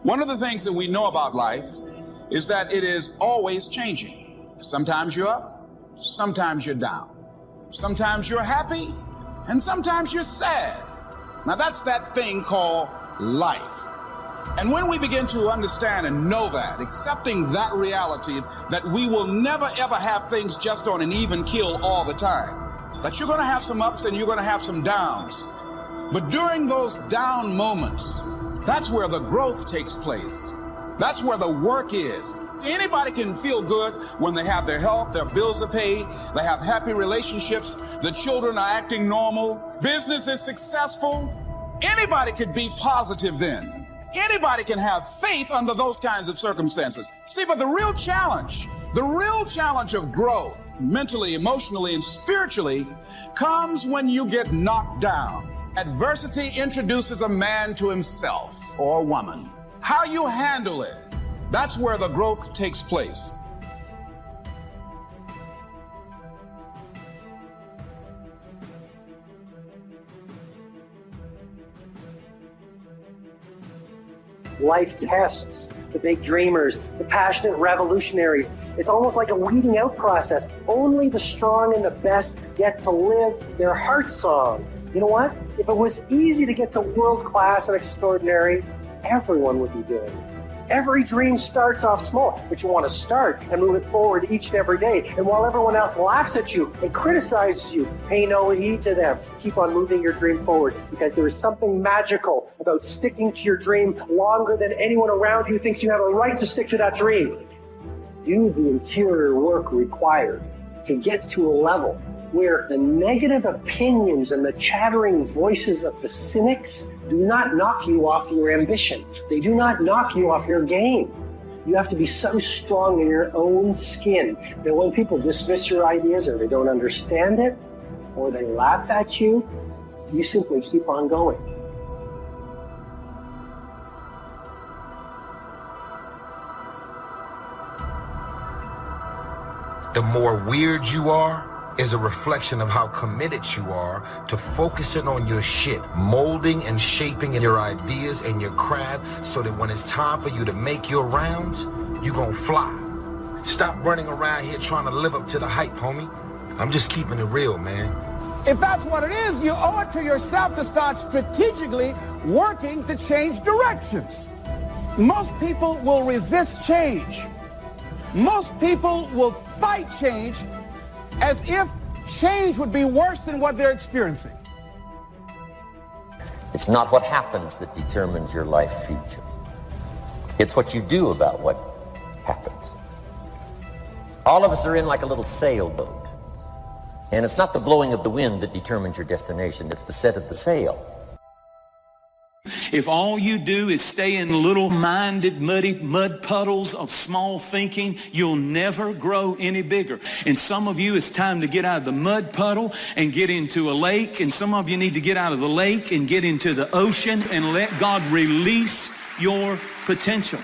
One of the things that we know about life is that it is always changing. Sometimes you're up, sometimes you're down. Sometimes you're happy, and sometimes you're sad. Now that's that thing called life. And when we begin to understand and know that, accepting that reality that we will never ever have things just on an even keel all the time, that you're going to have some ups and you're going to have some downs. But during those down moments, that's where the growth takes place. That's where the work is. Anybody can feel good when they have their health, their bills are paid, they have happy relationships, the children are acting normal, business is successful. Anybody could be positive then. Anybody can have faith under those kinds of circumstances. See, but the real challenge of growth, mentally, emotionally, and spiritually, comes when you get knocked down. Adversity introduces a man to himself or a woman. How you handle it, that's where the growth takes place. Life tests the big dreamers, the passionate revolutionaries. It's almost like a weeding out process. Only the strong and the best get to live their heart song. You know what? If it was easy to get to world class and extraordinary, everyone would be doing it. Every dream starts off small, but you want to start and move it forward each and every day. And while everyone else laughs at you and criticizes you, pay no heed to them. Keep on moving your dream forward, because there is something magical about sticking to your dream longer than anyone around you thinks you have a right to stick to that dream. Do the interior work required to get to a level where the negative opinions and the chattering voices of the cynics do not knock you off your ambition. They do not knock you off your game. You have to be so strong in your own skin that when people dismiss your ideas, or they don't understand it, or they laugh at you, you simply keep on going. The more weird you are is a reflection of how committed you are to focusing on your shit, molding and shaping your ideas and your craft so that when it's time for you to make your rounds, you gonna fly. Stop running around here trying to live up to the hype, homie. I'm just keeping it real, man. If that's what it is, you owe it to yourself to start strategically working to change directions. Most people will resist change. Most people will fight change as if change would be worse than what they're experiencing. It's not what happens that determines your life future. It's what you do about what happens. All of us are in like a little sailboat. And it's not the blowing of the wind that determines your destination, it's the set of the sail. If all you do is stay in little-minded, mud puddles of small thinking, you'll never grow any bigger. And some of you, it's time to get out of the mud puddle and get into a lake. And some of you need to get out of the lake and get into the ocean and let God release your potential.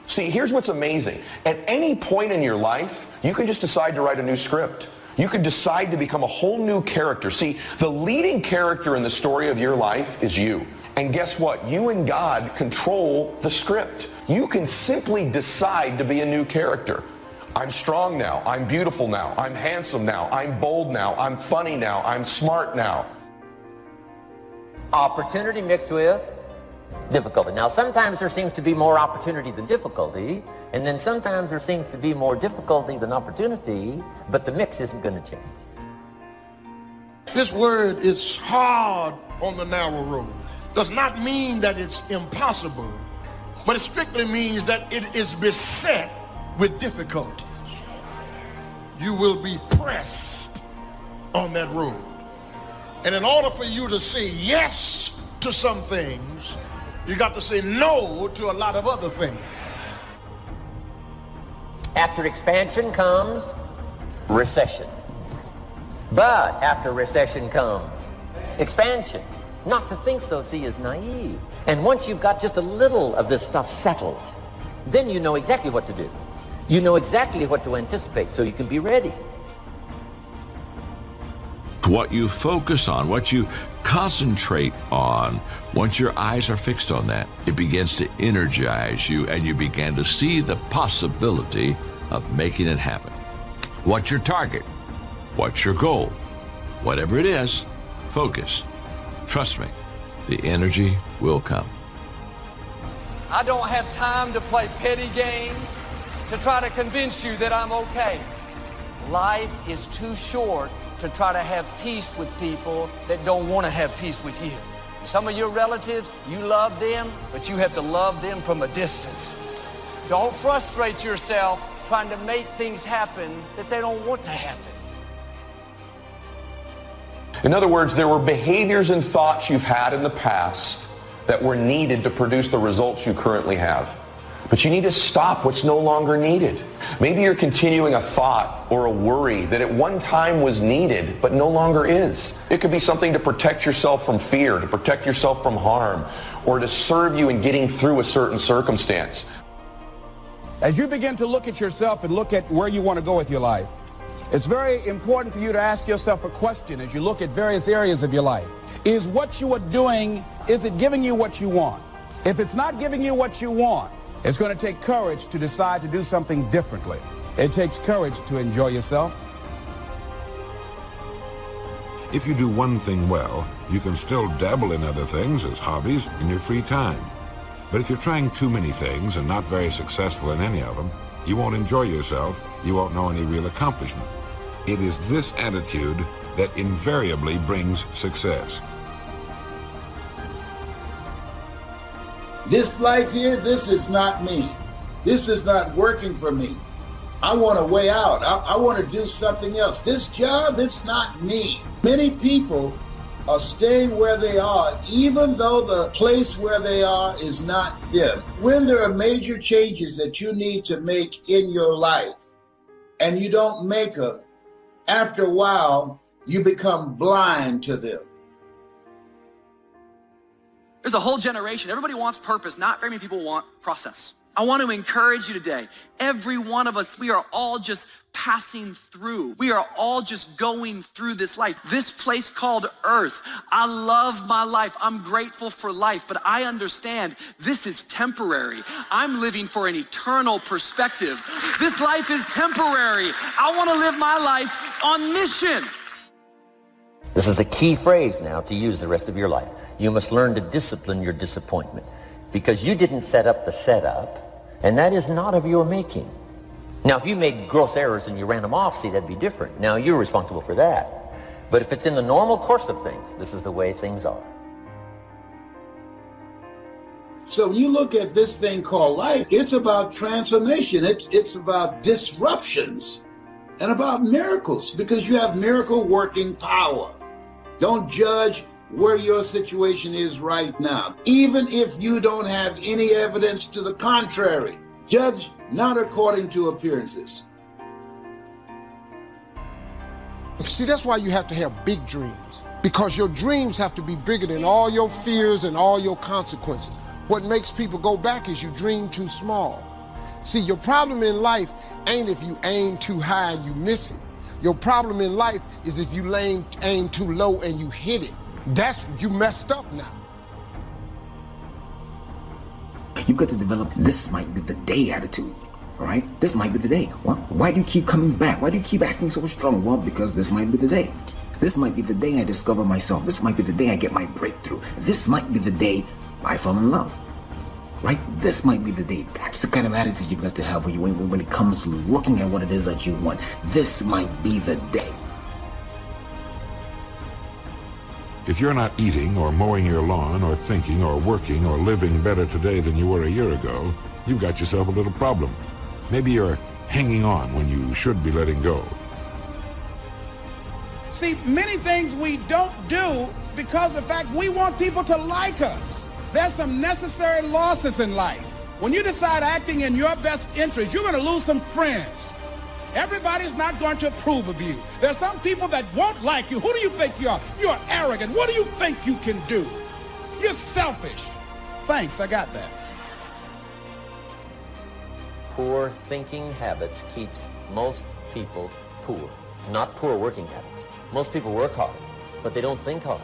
See, here's what's amazing. At any point in your life, you can just decide to write a new script. You could decide to become a whole new character. See, the leading character in the story of your life is you. And guess what? You and God control the script. You can simply decide to be a new character. I'm strong now. I'm beautiful now. I'm handsome now. I'm bold now. I'm funny now. I'm smart now. Opportunity mixed with difficulty. Now, sometimes there seems to be more opportunity than difficulty, and then sometimes there seems to be more difficulty than opportunity, but the mix isn't going to change. This word is hard on the narrow road. Does not mean that it's impossible, but it strictly means that it is beset with difficulties. You will be pressed on that road. And in order for you to say yes to some things, you got to say no to a lot of other things. After expansion comes recession. But after recession comes expansion. Not to think so, see, is naive. And once you've got just a little of this stuff settled, then you know exactly what to do. You know exactly what to anticipate, so you can be ready. What you focus on, what you concentrate on, once your eyes are fixed on that, it begins to energize you and you begin to see the possibility of making it happen. What's your target? What's your goal? Whatever it is, focus. Trust me, the energy will come. I don't have time to play petty games to try to convince you that I'm okay. Life is too short to try to have peace with people that don't want to have peace with you. Some of your relatives, you love them, but you have to love them from a distance. Don't frustrate yourself trying to make things happen that they don't want to happen. In other words, there were behaviors and thoughts you've had in the past that were needed to produce the results you currently have. But you need to stop what's no longer needed. Maybe you're continuing a thought or a worry that at one time was needed but no longer is. It could be something to protect yourself from fear, to protect yourself from harm, or to serve you in getting through a certain circumstance. As you begin to look at yourself and look at where you want to go with your life, it's very important for you to ask yourself a question as you look at various areas of your life. Is what you are doing, is it giving you what you want? If it's not giving you what you want, it's going to take courage to decide to do something differently. It takes courage to enjoy yourself. If you do one thing well, you can still dabble in other things as hobbies in your free time. But if you're trying too many things and not very successful in any of them, you won't enjoy yourself, you won't know any real accomplishment. It is this attitude that invariably brings success. This life here, this is not me. This is not working for me. I want a way out. I want to do something else. This job, it's not me. Many people are staying where they are, even though the place where they are is not them. When there are major changes that you need to make in your life, and you don't make them, after a while, you become blind to them. There's a whole generation. Everybody wants purpose. Not very many people want process. I want to encourage you today. Every one of us, we are all just passing through. We are all just going through this life. This place called Earth. I love my life. I'm grateful for life, but I understand this is temporary. I'm living for an eternal perspective. This life is temporary. I want to live my life on mission. This is a key phrase now to use the rest of your life. You must learn to discipline your disappointment because you didn't set up the setup, and that is not of your making. Now, if you made gross errors and you ran them off, see, that'd be different. Now, you're responsible for that. But if it's in the normal course of things, this is the way things are. So when you look at this thing called life, it's about transformation. It's about disruptions and about miracles because you have miracle working power. Don't judge where your situation is right now. Even if you don't have any evidence to the contrary, judge not according to appearances. See, that's why you have to have big dreams, because your dreams have to be bigger than all your fears and all your consequences. What makes people go back is you dream too small. See, your problem in life ain't if you aim too high and you miss it. Your problem in life is if you aim too low and you hit it. That's, you messed up now. You've got to develop this might be the day attitude, all right? This might be the day. Well, why do you keep coming back? Why do you keep acting so strong? Well, because this might be the day. This might be the day I discover myself. This might be the day I get my breakthrough. This might be the day I fall in love, right? This might be the day. That's the kind of attitude you've got to have when it comes to looking at what it is that you want. This might be the day. If you're not eating or mowing your lawn or thinking or working or living better today than you were a year ago, you've got yourself a little problem. Maybe you're hanging on when you should be letting go. See, many things we don't do because of the fact we want people to like us. There's some necessary losses in life. When you decide acting in your best interest, you're going to lose some friends. Everybody's not going to approve of you. There's some people that won't like you. Who do you think you are? You're arrogant. What do you think you can do? You're selfish. Thanks, I got that. Poor thinking habits keeps most people poor. not poor working habits. Most people work hard, but they don't think hard.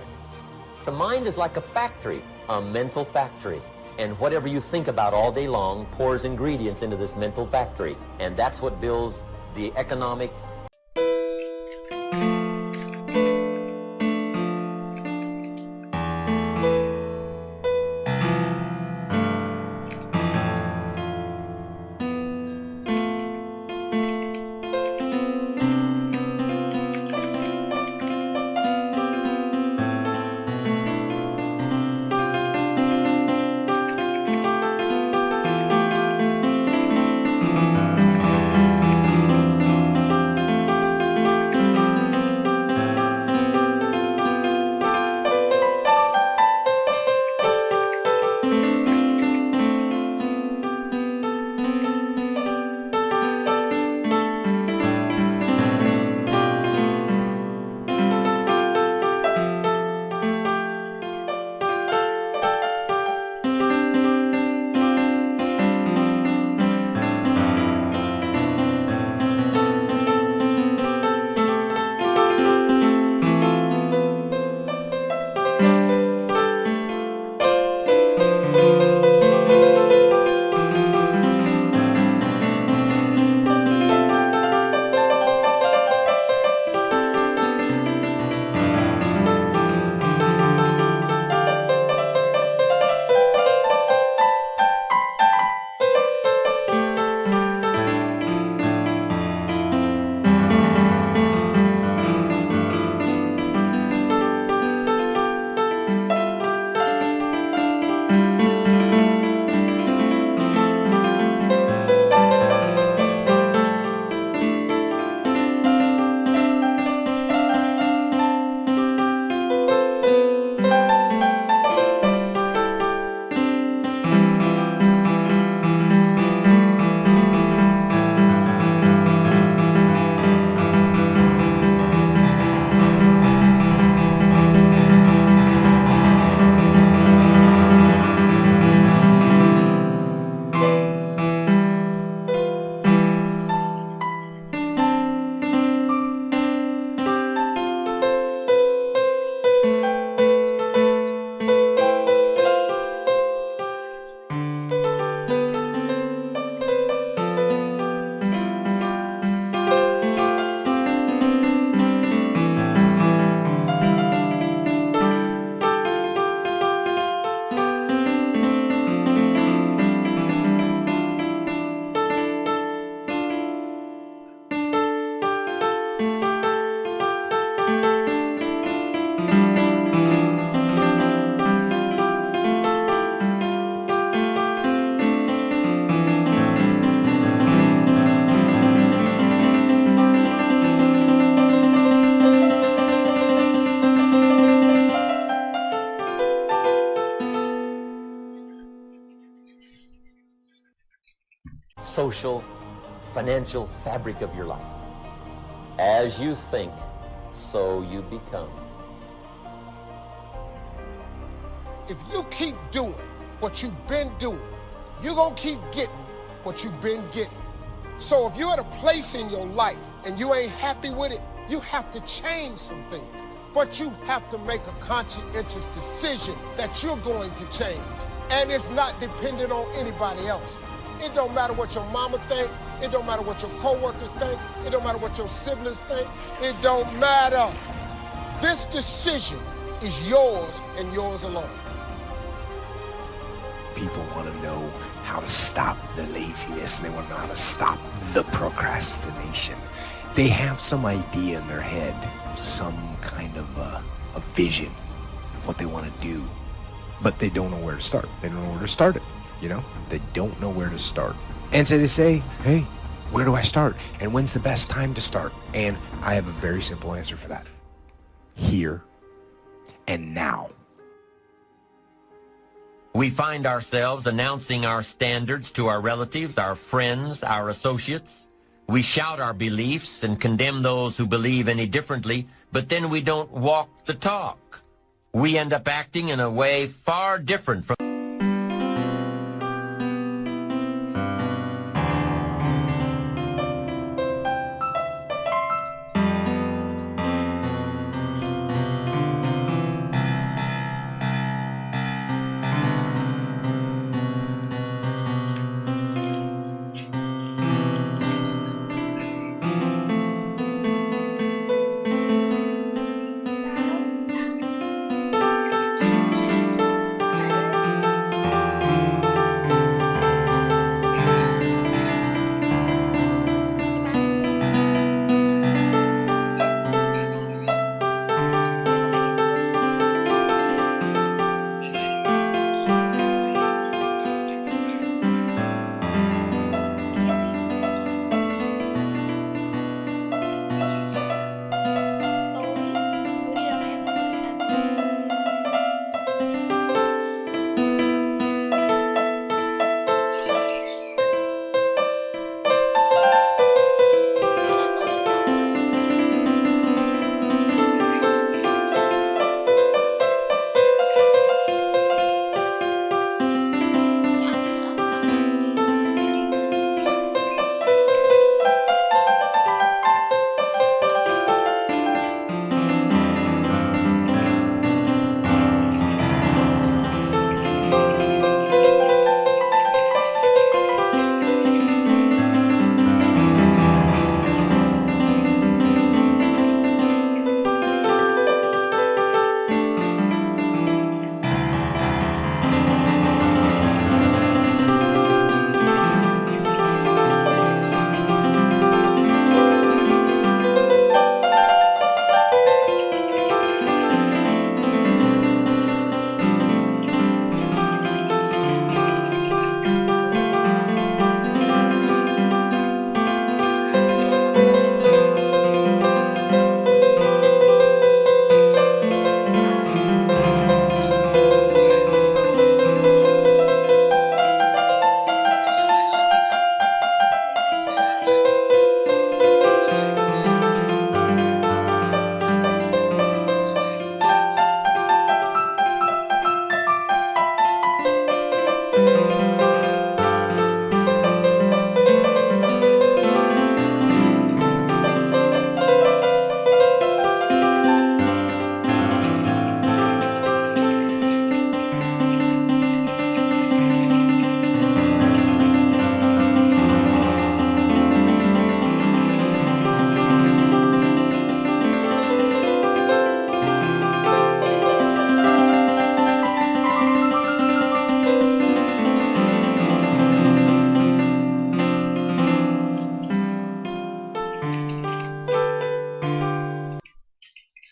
The mind is like a factory, a mental factory. And whatever you think about all day long pours ingredients into this mental factory. And that's what builds the economic social, financial fabric of your life. As you think, so you become. If you keep doing what you've been doing, you're going to keep getting what you've been getting. So if you're at a place in your life and you ain't happy with it, you have to change some things. But you have to make a conscientious decision that you're going to change. And it's not dependent on anybody else. It don't matter what your mama think. It don't matter what your coworkers think. It don't matter what your siblings think. It don't matter. This decision is yours and yours alone. People want to know how to stop the laziness, and they want to know how to stop the procrastination. They have some idea in their head, some kind of a vision of what they want to do, but they don't know where to start. They don't know where to start it, you know? They don't know where to start. And so they say, hey, where do I start? And when's the best time to start? And I have a very simple answer for that. Here and now. We find ourselves announcing our standards to our relatives, our friends, our associates. We shout our beliefs and condemn those who believe any differently, but then we don't walk the talk. We end up acting in a way far different from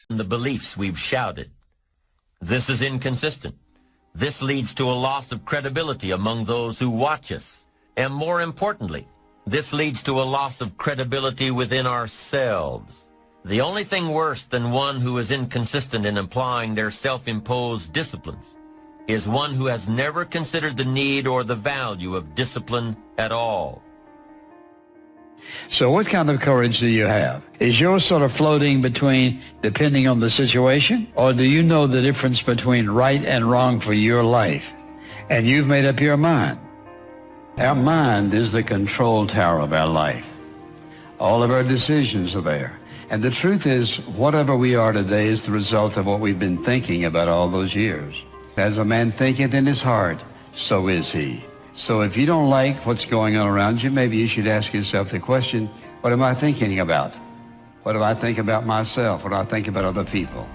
the beliefs we've shouted. This is inconsistent. This leads to a loss of credibility among those who watch us. And more importantly, this leads to a loss of credibility within ourselves. The only thing worse than one who is inconsistent in applying their self-imposed disciplines is one who has never considered the need or the value of discipline at all. So what kind of courage do you have? Is yours sort of floating between depending on the situation? Or do you know the difference between right and wrong for your life? And you've made up your mind. Our mind is the control tower of our life. All of our decisions are there. And the truth is, whatever we are today is the result of what we've been thinking about all those years. As a man thinketh in his heart, so is he. So if you don't like what's going on around you, maybe you should ask yourself the question, what am I thinking about? What do I think about myself? What do I think about other people?